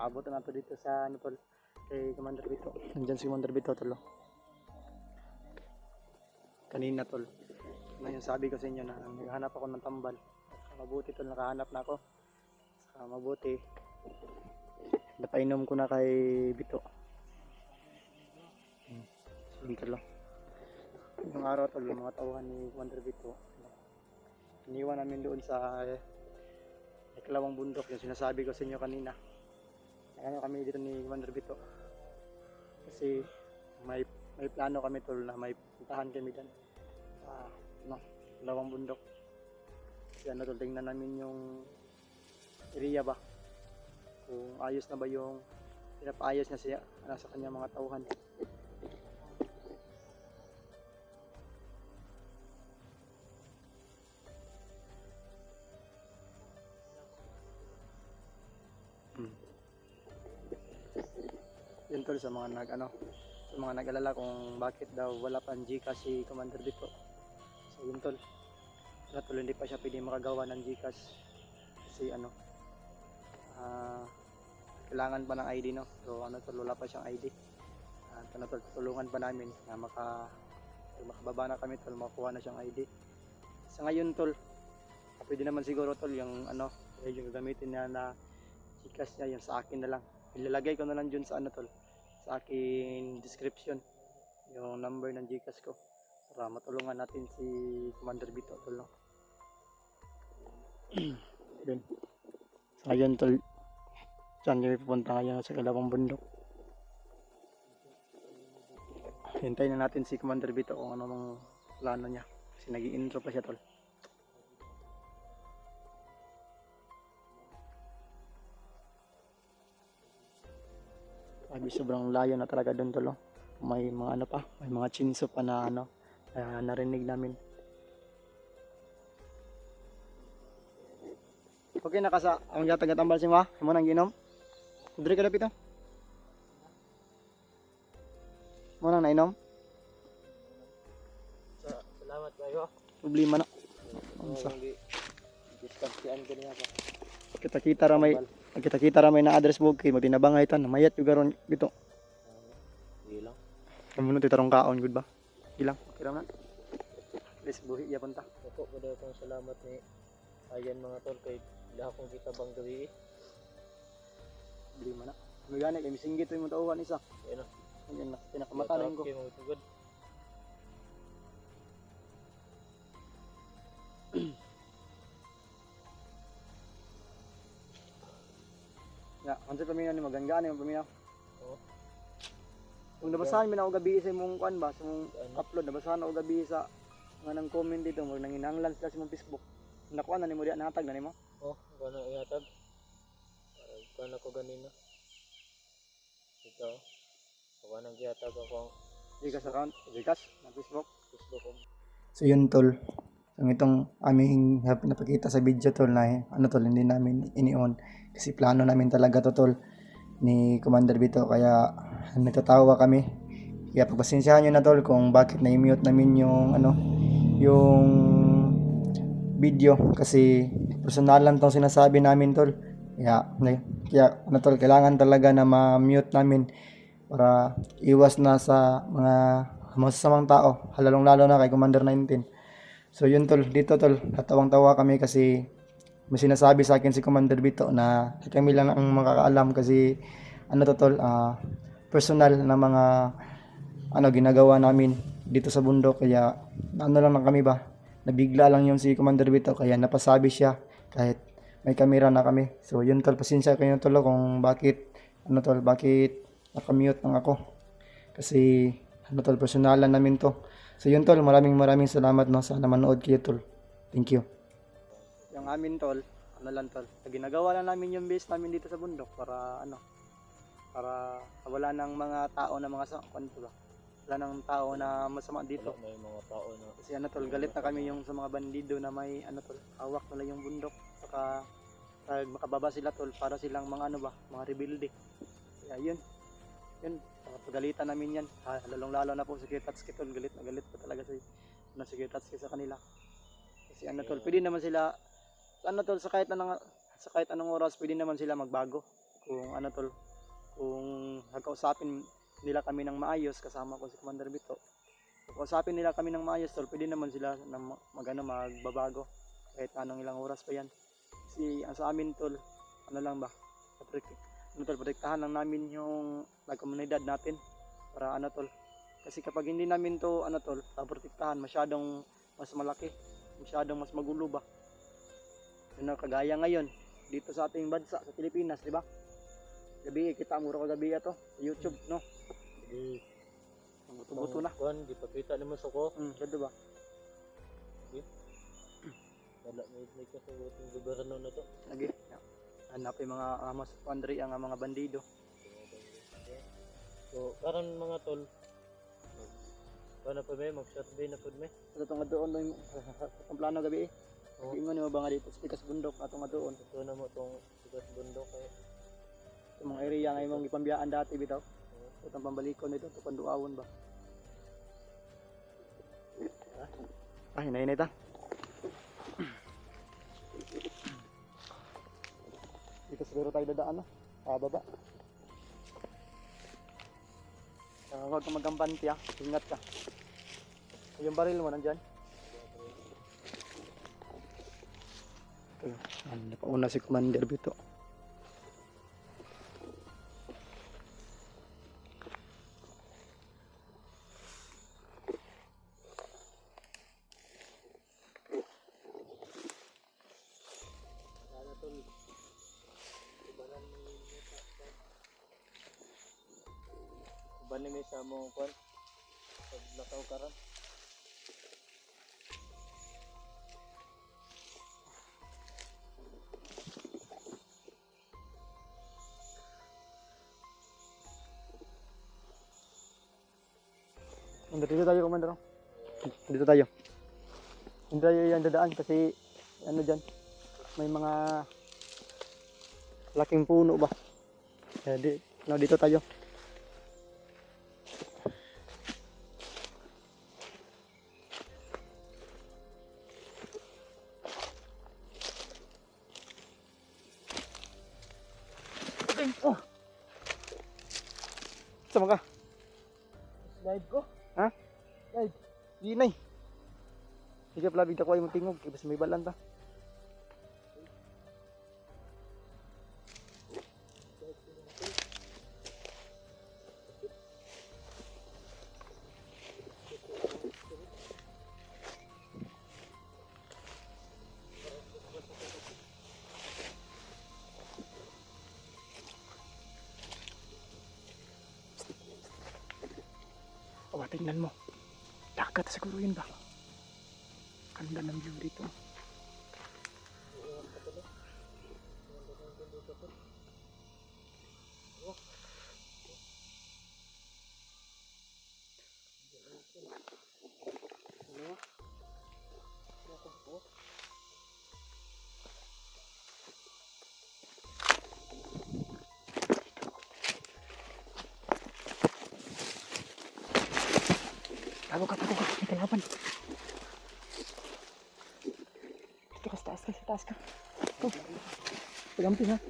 Aabot na to dito sa ano tol, kay Commander Bito. Nandiyan si Commander Bito tol. Kanina tol. Ngayon sabi ko sa inyo na naghahanap ako ng tambal. Mabuti tol, nakahanap na ako. Saka mabuti. Napainom ko na kay Bito. Sige tol. Yung araw tol, yung mga tauhan ni Commander Bito. Iniwan namin doon sa ikalawang bundok, yung sinasabi ko sa inyo kanina. Ano kami dito ni Commander Bito. Kasi may plano kami tol na may puntahan kami dyan. Ikalawang bundok. Kasi ano tol, tingnan namin yung area ba. Kung ayos na ba yung pinapaayos na siya sa kanya mga tauhan. Yun tol, sa mga nag-alala kung bakit daw wala pang Gcash si Commander Bito. So yun tol, hindi pa siya pwede makagawa ng Gcash kasi kailangan pa ng ID no. So tol, wala pa siyang ID. At tol, tutulungan pa namin na makababa na kami tol, makuha na siyang ID. Sa ngayon tol, pwede naman siguro tol yung yung gagamitin niya na Gcash niya, yung sa akin na lang. Ilalagay ko na lang dyan sa tol, sa akin description yung number ng Gcash ko para matulungan natin si Commander Bito tol no. Then, so ayun tol, saan kami pupunta ngayon sa ikalawang bundok. Hintayin na natin si Commander Bito kung ano mang plano niya kasi nag-i-intro pa siya tol. Sabi sobrang layo na talaga doon tol. May mga may mga chinso pa na narinig namin. Okay na kasa ang gatag-tambal si ma, mo nang ginom. Diri ka dapit. Mo nang nainom. Salamat kayo. Problema na. Unsa? Diskasian ko niya pa. Kita-kita ra may na address book kay magtinabangay tan mayat yung garon Bito. Gilang. Kamu nuti tarong kaon gud ba? Gilang, okay ra na. Please buhi ya punta. Opo, pwede akong salamat ni ayan mga tol kay lahat kong kita bang gabi. Problema na. Magani kay misinggit yung tauhan isa. Ayun na. Ayun na, pinakamatalan ko. Okay, magtugod. Ya, unsa paminaw ni maganggaan yung paminaw. Oo. Kung nabasahan mi na og gabi sa imong kuan ba, sa imong Ano? upload nabasahan na og gabi sa nga nang comment dito mo nang inanglan sa imong Facebook. Nakuha na nimo diha natag na nimo. Oh, gano'n ihatag. Gano'n ko ganina. Ito. Gano'n ihatag ako Gcash account, Gcash na Facebook. Facebook ko. So yun tol. Ang itong aming napakita sa video tol na tol hindi namin ini-on kasi plano namin talaga to tol ni Commander Bito kaya natatawa kami. Kaya pagpasensyahan nyo na tol kung bakit na-mute namin yung video kasi personalan tong sinasabi namin tol. Kaya tol, kailangan talaga na ma-mute namin para iwas na sa mga masasamang tao, halalong lalo na kay Commander 19. So yun tol, dito tol, natawang-tawa kami kasi may sinasabi sa akin si Commander Bito na kami lang ang makakaalam kasi tol, personal na mga ginagawa namin dito sa bundok kaya lang kami ba, nabigla lang yung si Commander Bito kaya napasabi siya kahit may kamera na kami. So yun tol, pasensya kayo tol kung bakit bakit nakamute lang ako kasi tol, personalan namin to. So yun tol, maraming salamat no, sana manood kayo tol. Thank you. Yung amin tol, tol, ginagawa lang namin yung base namin dito sa bundok para para wala nang mga tao na mga ba? Wala nang tao na masama dito. May mga tao na. Kasi tol, galit na kami yung sa mga bandido na may tol, hawak nila yung bundok. Saka makababa sila tol para silang mga mga rebelde. Kaya yun. Pagalitan namin yan, lalong-lalo na po si Kitatsuki tol, galit na galit po talaga si Kitatsuki sa kanila. Kasi tol, pwede naman sila, tol, sa kahit anong oras, pwede naman sila magbago. kung ano tol, kung hakausapin nila kami ng maayos, kasama ko si Commander Bito. Kung kausapin nila kami ng maayos tol, pwede naman sila na magbabago. Kahit anong ilang oras pa yan. Kasi ang sa amin tol, ano lang ba, protektahan lang namin yung komunidad natin para ano tol. Kasi kapag hindi namin to ano tol, protektahan, masyadong mas malaki, masyadong mas magulo ba. Ano, kagaya ngayon dito sa ating bansa sa Pilipinas, di ba? Gabi kita ang muro kagabi to sa YouTube, no? Di Ang buto-buto na. kuan di pakita naman sa ko. Ganda ba? Wala may kasubuting gobyerno na to. Lagi. Hanap yung mga amos Andre ang mga bandido. So, karon mga tol, ano pa ba, mag-survey na po ba? Ito itong adoon no, itong plano gabi eh. Oo. Ingon mo ba nga dito sa Pikas Bundok atong adoon. Ito na mo itong sigas bundok kay. Itong mga area nga imong gipambiyaan dati bitaw. Itong pambalikon nito, itong panduawon ba. Ay, nainay ta. Dito siguro tayo dadaan na. Baba. Huwag kang magkampanti ah. Ingat ka. Yung baril mo nandyan. Napauna si Commander Bito. Sana tol. Ibanan mo sa mong kuan. Pag lakaw karon. Dito tayo, Commander. Dito tayo. Hindi tayo yung dadaan kasi ano dyan, may mga laking puno ba. Kaya dito tayo. Oh. Sama ka? Slide ko. Ha? Ay, di nay. Sige pala bigla ko ay mong tingog, kasi may balan ta. Oh, tingnan mo. Dagat siguro yun ba? Ganda ng view dito. Tago ka. May kalaban. Dito ka sa taas ka. Oh, pagampi ha.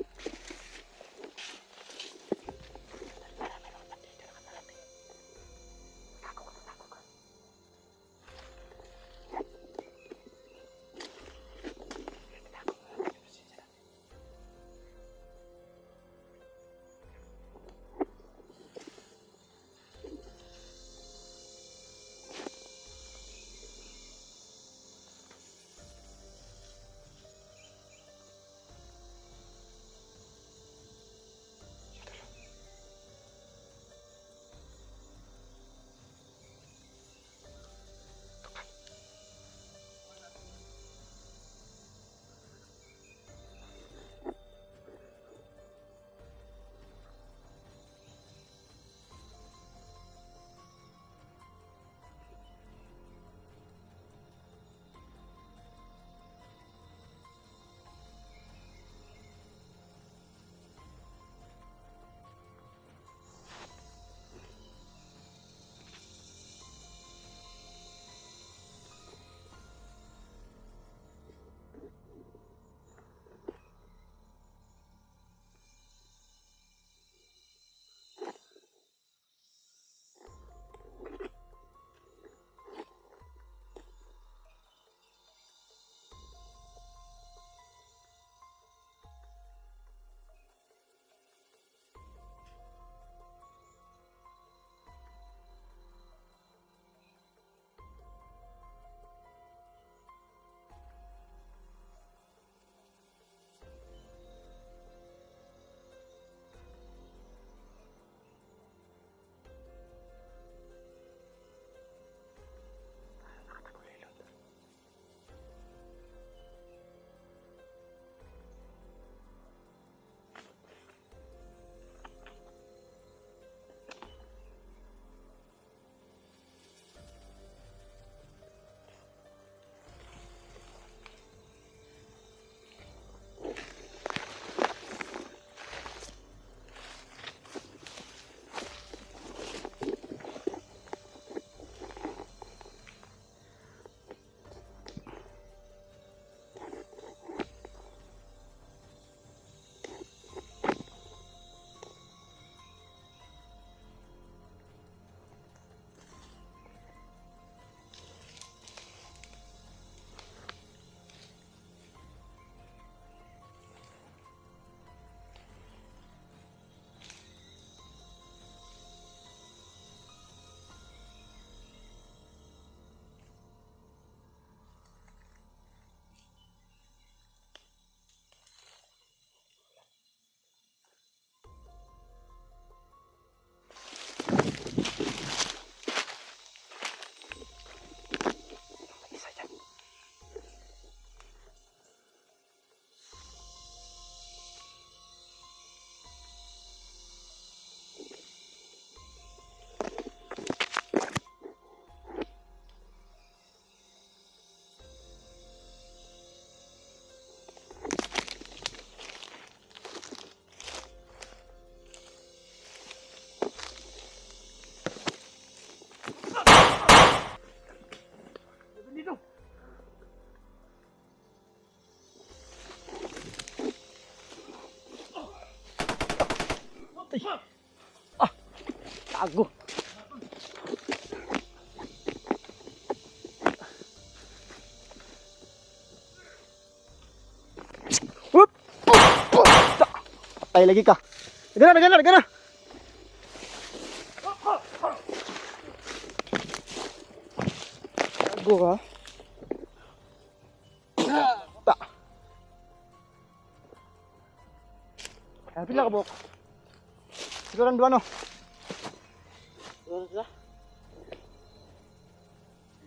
Tago. Whoop! Patay lagi ka. Daga na. Tago ka. Ta. Pila ka buhok. Siguro ang duwa no. Doon sila.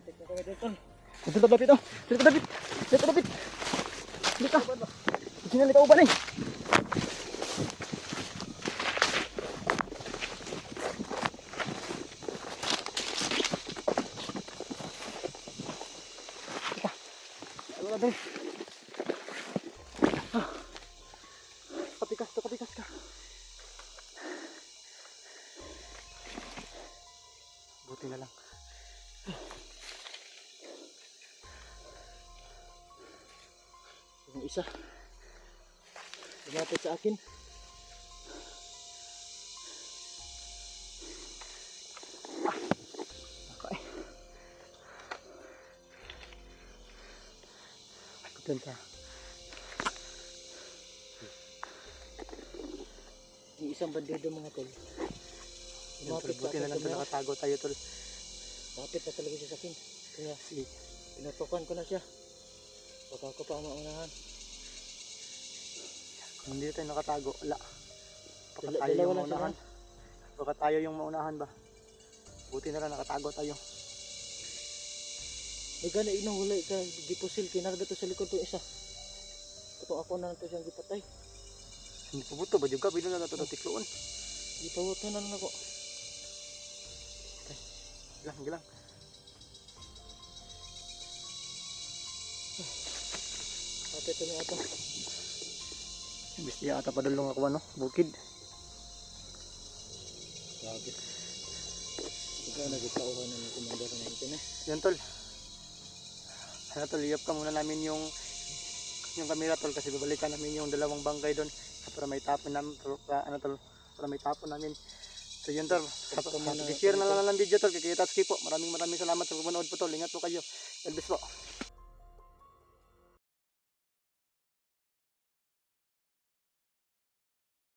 Tek na kami dito. Dito David oh. Dito David. Dito. Sino ka uban eh? Ano ba? Kapikas ka. Buti na lang. Yung isa. Lumapit sa akin. Okay. Ikutin ka. Yung isang bandido mga tol. Lumapit sa Buti na akin. lang ito nakatago tayo tol. Lapit na talaga siya sa akin. Kaya pinatukan ko na siya. Baka ako pa ang maunahan. Kung hindi tayo nakatago, wala. Baka Dalawa tayo yung lang sila. maunahan. Baka tayo yung maunahan ba? Buti na lang nakatago tayo. Ay gana inuhulay ka gipusil kinarga to sa likod to isa. Ito ako na to siyang gipatay. Hindi pa buto ba juga bilo na nato tikloon. Gipawutan na lang ako. Gilang. Lapit na ito. Bisya ata padulong ako ano, bukid. Grabe. Ikaw nagkauhan na ng commander na ito na. Yan tol. Ano tol, iyap ka muna namin yung camera tol kasi babalikan namin yung dalawang bangkay doon para may tapon namin para may tapon namin. So yun tol, share na lang ng video tol, kikita po. Maraming salamat sa panonood po tol. Ingat po kayo. God bless po.